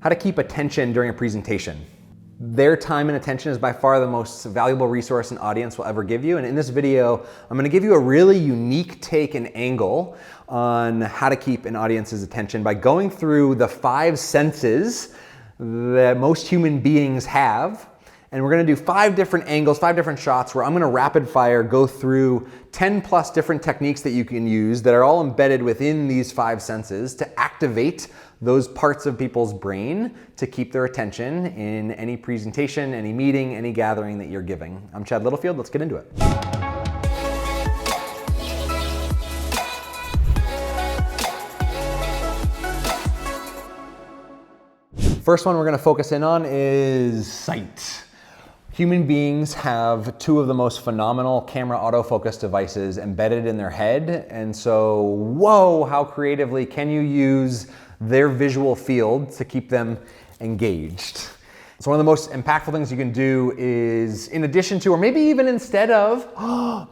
How to keep attention during a presentation. Their time and attention is by far the most valuable resource an audience will ever give you. And in this video, I'm going to give you a really unique take and angle on how to keep an audience's attention by going through the 5 senses that most human beings have. And we're going to do 5 different angles, 5 different shots where I'm going to rapid fire go through 10 plus different techniques that you can use that are all embedded within these 5 senses to activate those parts of people's brain to keep their attention in any presentation, any meeting, any gathering that you're giving. I'm Chad Littlefield. Let's get into it. First one we're going to focus in on is sight. Human beings have 2 of the most phenomenal camera autofocus devices embedded in their head. And so, whoa, how creatively can you use their visual field to keep them engaged? So one of the most impactful things you can do is, in addition to, or maybe even instead of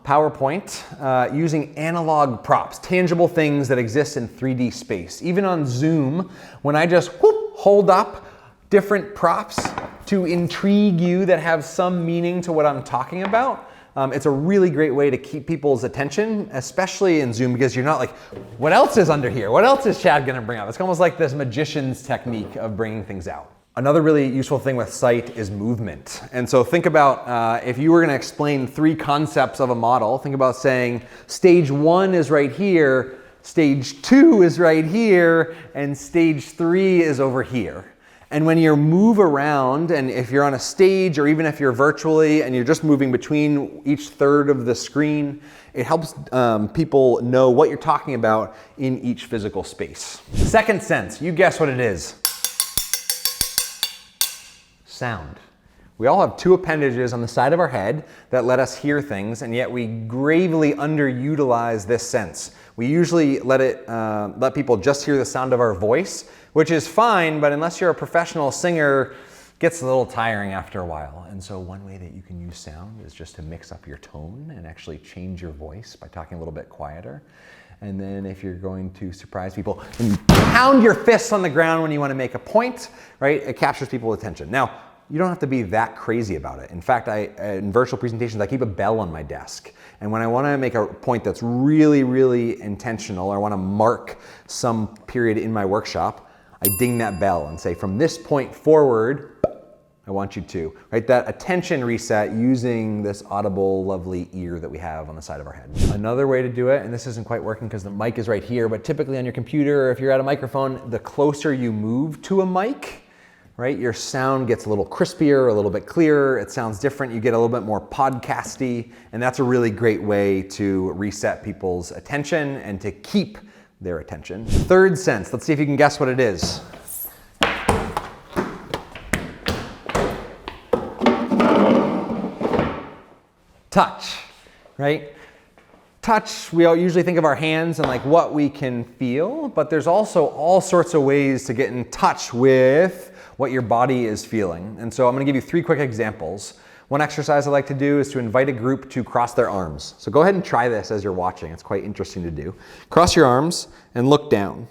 PowerPoint, using analog props, tangible things that exist in 3D space. Even on Zoom, when I just hold up different props to intrigue you that have some meaning to what I'm talking about, it's a really great way to keep people's attention, especially in Zoom, because you're not like, what else is under here? What else is Chad gonna bring up? It's almost like this magician's technique of bringing things out. Another really useful thing with sight is movement. And so think about if you were gonna explain 3 concepts of a model, think about saying stage 1 is right here, stage 2 is right here, and stage 3 is over here. And when you move around, and if you're on a stage or even if you're virtually and you're just moving between each third of the screen, it helps people know what you're talking about in each physical space. Second sense, you guess what it is. Sound. We all have 2 appendages on the side of our head that let us hear things, and yet we gravely underutilize this sense. We usually let people just hear the sound of our voice, which is fine, but unless you're a professional singer, it gets a little tiring after a while. And so one way that you can use sound is just to mix up your tone and actually change your voice by talking a little bit quieter. And then if you're going to surprise people, pound your fists on the ground when you want to make a point, right? It captures people's attention. Now, you don't have to be that crazy about it. In fact, in virtual presentations, I keep a bell on my desk. And when I want to make a point that's really, really intentional, or I want to mark some period in my workshop, I ding that bell and say, from this point forward, I want you to, right? That attention reset using this audible, lovely ear that we have on the side of our head. Another way to do it, and this isn't quite working because the mic is right here, but typically on your computer, or if you're at a microphone, the closer you move to a mic, right, your sound gets a little crispier, a little bit clearer, it sounds different, you get a little bit more podcasty, and that's a really great way to reset people's attention and to keep their attention. Third sense, let's see if you can guess what it is. Touch, right? Touch, we all usually think of our hands and like what we can feel, but there's also all sorts of ways to get in touch with what your body is feeling. And so I'm gonna give you 3 quick examples. One exercise I like to do is to invite a group to cross their arms. So go ahead and try this as you're watching. It's quite interesting to do. Cross your arms and look down.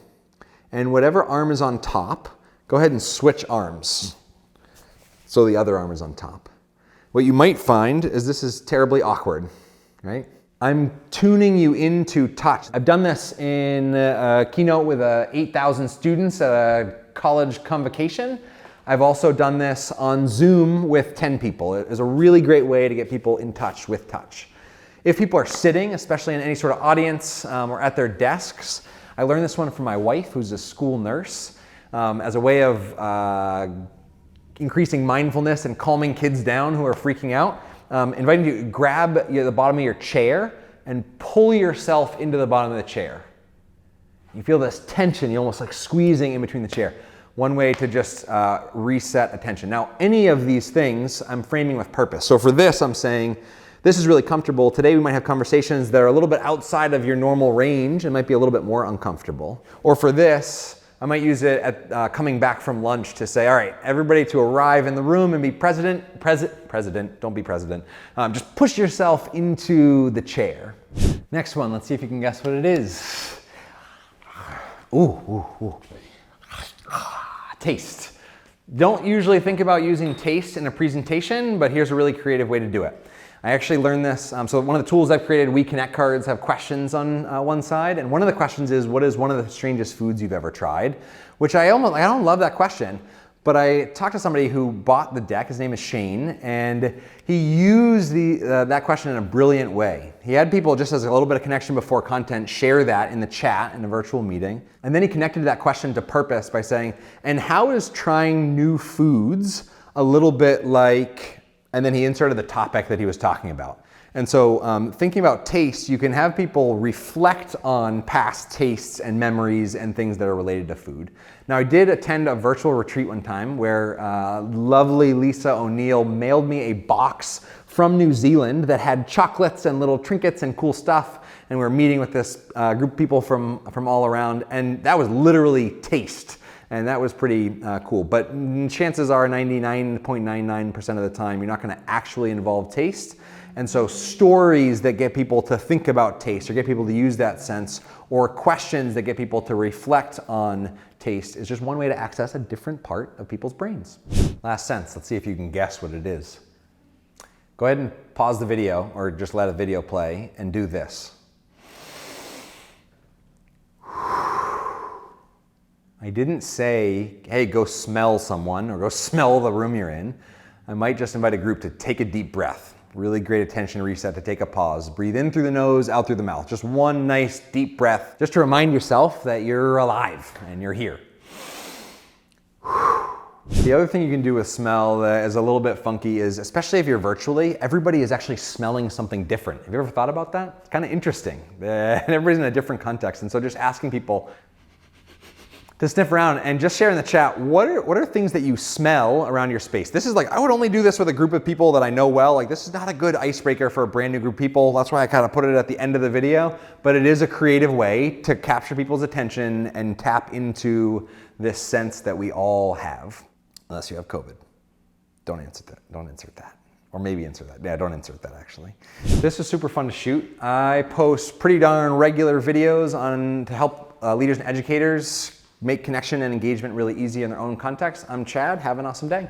And whatever arm is on top, go ahead and switch arms. So the other arm is on top. What you might find is this is terribly awkward, right? I'm tuning you into touch. I've done this in a keynote with 8,000 students at a college convocation. I've also done this on Zoom with 10 people. It is a really great way to get people in touch with touch. If people are sitting, especially in any sort of audience or at their desks, I learned this one from my wife, who's a school nurse, as a way of increasing mindfulness and calming kids down who are freaking out. Inviting you to grab the bottom of your chair and pull yourself into the bottom of the chair. You feel this tension, you're almost like squeezing in between the chair. One way to just reset attention. Now, any of these things I'm framing with purpose. So for this, I'm saying, this is really comfortable. Today we might have conversations that are a little bit outside of your normal range and might be a little bit more uncomfortable. Or for this, I might use it at coming back from lunch to say, all right, everybody to arrive in the room and be president, don't be president. Just push yourself into the chair. Next one, let's see if you can guess what it is. Ooh. Taste. Don't usually think about using taste in a presentation, but here's a really creative way to do it. I actually learned this, so one of the tools I've created, We Connect cards have questions on one side, and one of the questions is, what is one of the strangest foods you've ever tried? Which I don't love that question, but I talked to somebody who bought the deck, his name is Shane, and he used that question in a brilliant way. He had people, just as a little bit of connection before content, share that in the chat in a virtual meeting, and then he connected that question to purpose by saying, and how is trying new foods a little bit like, and then he inserted the topic that he was talking about. And so thinking about taste, you can have people reflect on past tastes and memories and things that are related to food. Now, I did attend a virtual retreat one time where lovely Lisa O'Neill mailed me a box from New Zealand that had chocolates and little trinkets and cool stuff. And we were meeting with this group of people from all around, and that was literally taste. And that was pretty cool. But chances are 99.99% of the time, you're not gonna actually involve taste. And so stories that get people to think about taste or get people to use that sense, or questions that get people to reflect on taste, is just one way to access a different part of people's brains. Last sense, let's see if you can guess what it is. Go ahead and pause the video or just let a video play and do this. I didn't say, hey, go smell someone or go smell the room you're in. I might just invite a group to take a deep breath. Really great attention reset to take a pause. Breathe in through the nose, out through the mouth. Just one nice deep breath, just to remind yourself that you're alive and you're here. The other thing you can do with smell that is a little bit funky is, especially if you're virtually, everybody is actually smelling something different. Have you ever thought about that? It's kind of interesting. And everybody's in a different context. And so just asking people to sniff around and just share in the chat, what are things that you smell around your space? This is like, I would only do this with a group of people that I know well. Like, this is not a good icebreaker for a brand new group of people. That's why I kind of put it at the end of the video, but it is a creative way to capture people's attention and tap into this sense that we all have. Unless you have COVID. Don't answer that, don't insert that. Or maybe insert that. Yeah, don't insert that actually. This is super fun to shoot. I post pretty darn regular videos to help leaders and educators make connection and engagement really easy in their own context. I'm Chad, have an awesome day.